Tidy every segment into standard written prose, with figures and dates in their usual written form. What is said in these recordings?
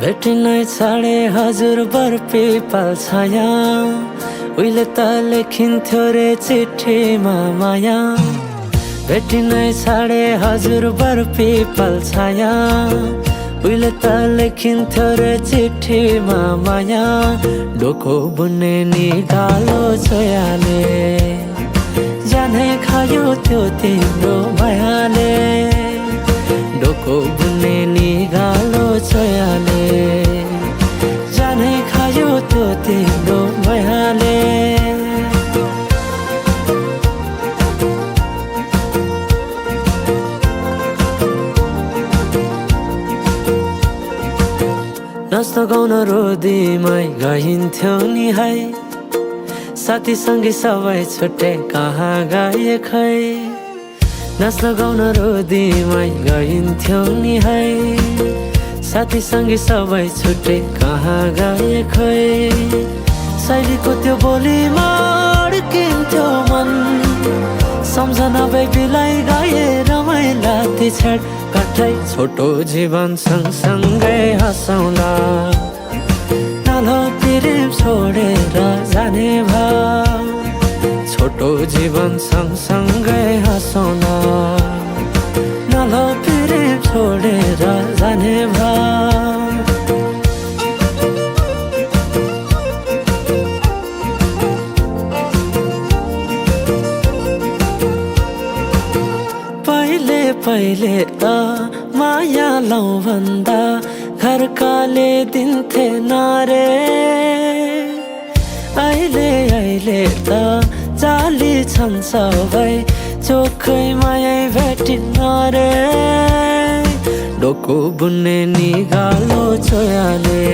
भेटिनै छाडे हजुर बरपिपल छाया उहिले त लेखिन्थ्यो रे चिठीमा माया भेटिनै छाडे हजुर बरपिपल छाया उहिले त लेखिन्थ्यो रे चिठीमा माया डोको बुन्ने निगालो छोयाले जाने खायो त्यो तिम्रो मायाले डोको बुन्ने निगालो छोयाले जाने खायो त्यो तिम्रो मायाले नाच्न गाउन रोदीमै गइन्थ्यो नि है साथीसँगै सबै छुट्टे कहाँ गए खै नाच्न गाउन रोदीमै गइन्थ्यो नि है साथीसँगै सबै छुट्टे कहाँ गए खै शैलीको त्यो बोलीमा अड्किन्थ्यो मन सम्झना बेबीलाई गाए रमाइला ती छेड कठै छोटो जीवन सँगसँगै हँसौँला नालो प्रेम छोडेर जाने भाव छोटो जीवन सँगसँगै हँसौँला नालो प्रेम छोडेर जाने भाव पहिले त माया लौ भन्दा घरकाले दिन्थे नारे अहिले त जाली छन् सबै चोखै माया भेटिन्न रे डोको बुन्ने निगालो छोयाले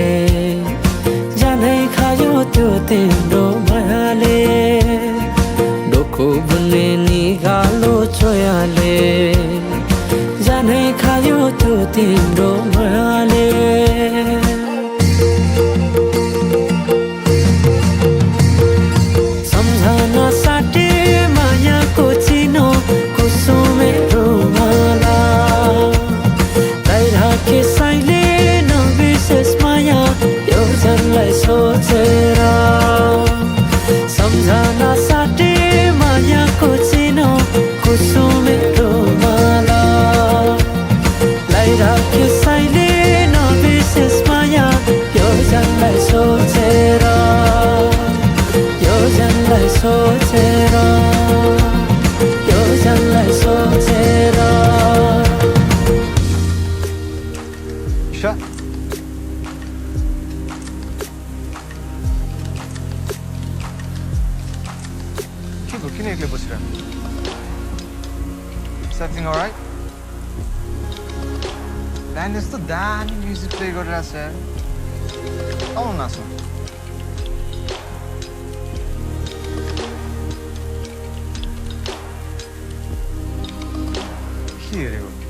जानै खायो त्यो तिम्रो मायाले डोको बुन्ने निगालो छोयाले जानै खायो त्यो तिम्रो मायाले सम्झना साटे मायाको चिनो कुसुमे रुमाला राखे साइले नबिर्सेस माया एउटलाई सोचेर सम्झना साटे मायाको चिनो कुसुमे रुमाला राखे साइले नबिर्सेस माया योजनलाई सोचेर योजनलाई सोचेर योजनलाई सोचेर किन एक्लै बसिरह Everything alright? Dan यस्तो दामी म्युजिक प्ले गरिरहेछ यार आउनु नाच्नु के हेरेको